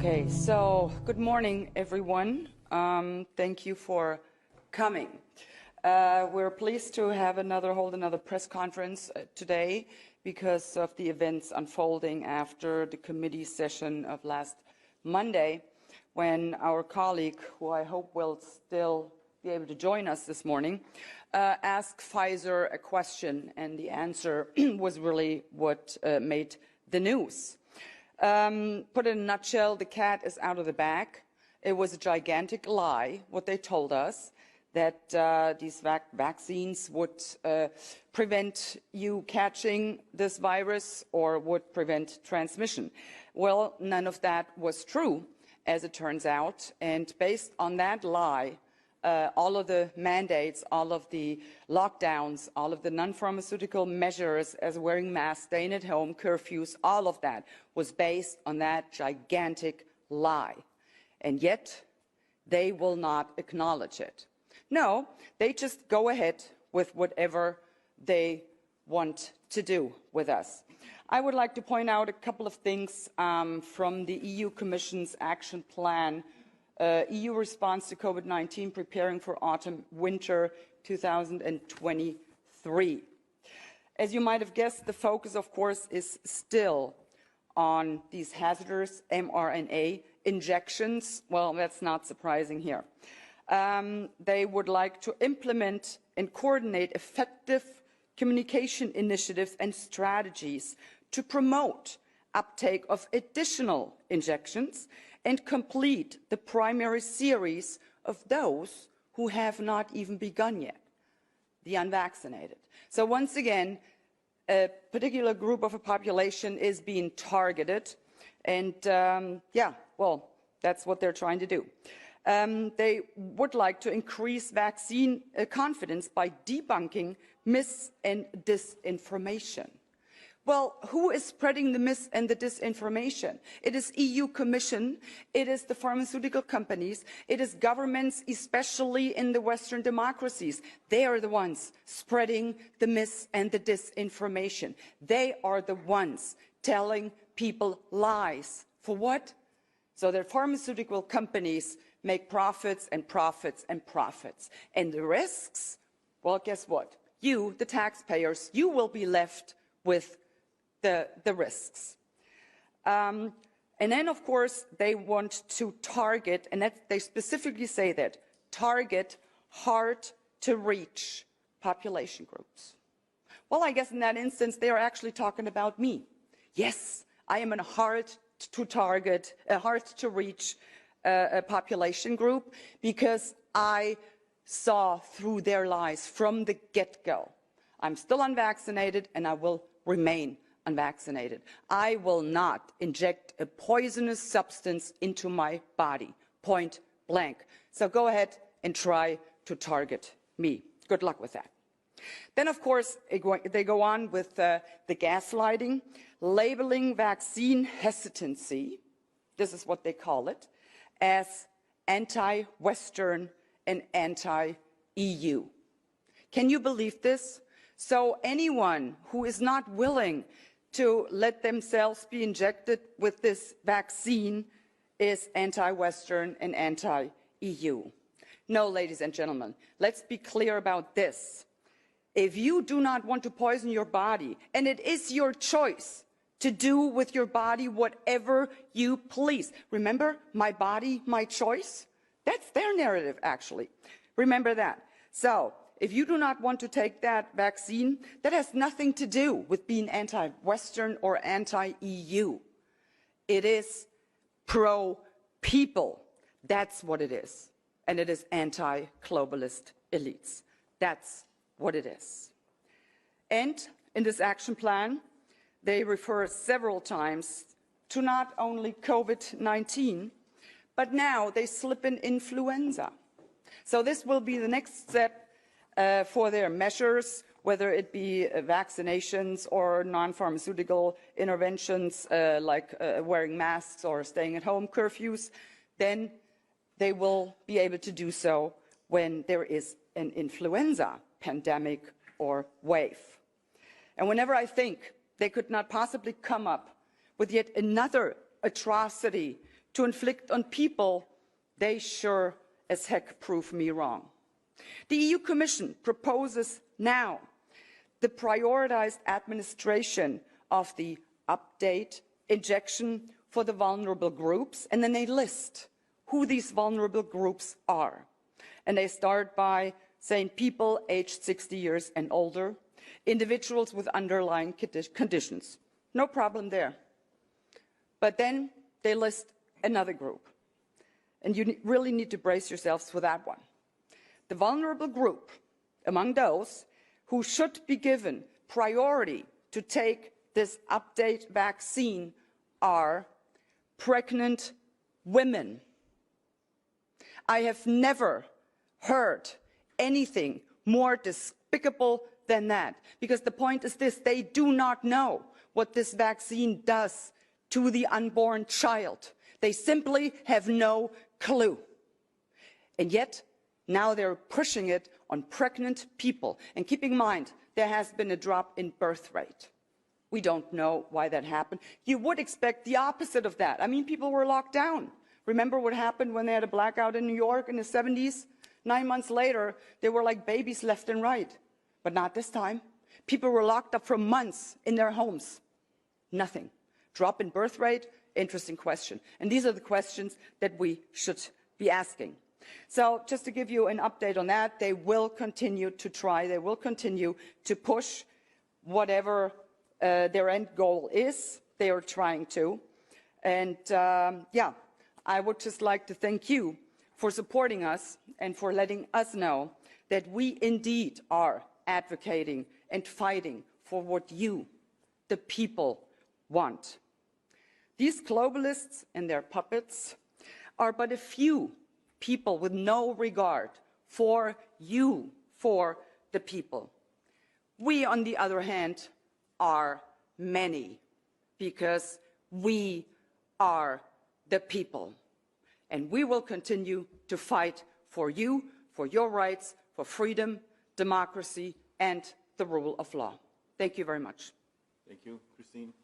Okay, so good morning, everyone. Thank you for coming. We're pleased to hold another press conference today because of the events unfolding after the committee session of last Monday, when our colleague, who I hope will still be able to join us this morning, asked Pfizer a question, and the answer was really what made the news. Put in a nutshell, the cat is out of the bag. It was a gigantic lie, what they told us, that these vaccines would prevent you catching this virus or would prevent transmission. Well, none of that was true, as it turns out, and based on that lie, all of the mandates, all of the lockdowns, all of the non-pharmaceutical measures as wearing masks, staying at home, curfews, all of that was based on that gigantic lie. And yet, they will not acknowledge it. No, they just go ahead with whatever they want to do with us. I would like to point out a couple of things from the EU Commission's action plan, EU response to COVID-19, preparing for autumn-winter 2023. As you might have guessed, the focus, of course, is still on these hazardous mRNA injections. Well, that's not surprising here. They would like to implement and coordinate effective communication initiatives and strategies to promote uptake of additional injections and complete the primary series of those who have not even begun yet, the unvaccinated. So once again, a particular group of a population is being targeted, and that's what they're trying to do. They would like to increase vaccine confidence by debunking mis- and disinformation. Well, who is spreading the mis- and the disinformation? It is EU Commission, it is the pharmaceutical companies, it is governments, especially in the Western democracies. They are the ones spreading the mis- and the disinformation. They are the ones telling people lies. For what? So that pharmaceutical companies make profits and profits and profits. And the risks? Well, guess what? You, the taxpayers, you will be left with the risks. And then, of course, they want to target, and they specifically say that, target hard-to-reach population groups. Well, I guess in that instance, they are actually talking about me. Yes, I am a hard-to-target, a hard-to-reach population group, because I saw through their lies from the get-go. I'm still unvaccinated, and I will remain unvaccinated. I will not inject a poisonous substance into my body, point blank. So go ahead and try to target me. Good luck with that. Then, of course, they go on with the gaslighting, labeling vaccine hesitancy, this is what they call it, as anti-Western and anti-EU. Can you believe this? So anyone who is not willing to let themselves be injected with this vaccine is anti-Western and anti-EU. No, ladies and gentlemen, let's be clear about this. If you do not want to poison your body, and it is your choice to do with your body whatever you please. Remember, my body, my choice? That's their narrative, actually. Remember that. So, if you do not want to take that vaccine, that has nothing to do with being anti-Western or anti-EU. It is pro-people. That's what it is. And it is anti-globalist elites. That's what it is. And in this action plan, they refer several times to not only COVID-19, but now they slip in influenza. So this will be the next step for their measures, whether it be vaccinations or non-pharmaceutical interventions like wearing masks or staying at home curfews. Then they will be able to do so when there is an influenza pandemic or wave. And whenever I think they could not possibly come up with yet another atrocity to inflict on people, they sure as heck prove me wrong. The EU Commission proposes now the prioritized administration of the update injection for the vulnerable groups, and then they list who these vulnerable groups are. And they start by saying people aged 60 years and older, individuals with underlying conditions. No problem there. But then they list another group. And you really need to brace yourselves for that one. The vulnerable group among those who should be given priority to take this update vaccine are pregnant women. I have never heard anything more despicable than that, because the point is this: they do not know what this vaccine does to the unborn child. They simply have no clue. And yet, now they're pushing it on pregnant people. And keep in mind, there has been a drop in birth rate. We don't know why that happened. You would expect the opposite of that. I mean, people were locked down. Remember what happened when they had a blackout in New York in the 70s? 9 months later, they were like babies left and right. But not this time. People were locked up for months in their homes. Nothing. Drop in birth rate? Interesting question. And these are the questions that we should be asking. So just to give you an update on that, they will continue to try. They will continue to push whatever their end goal is. They are trying to. And yeah, I would just like to thank you for supporting us and for letting us know that we indeed are advocating and fighting for what you, the people, want. These globalists and their puppets are but a few people with no regard for you, for the people. We, on the other hand, are many, because we are the people. And we will continue to fight for you, for your rights, for freedom, democracy, and the rule of law. Thank you very much. Thank you, Christine.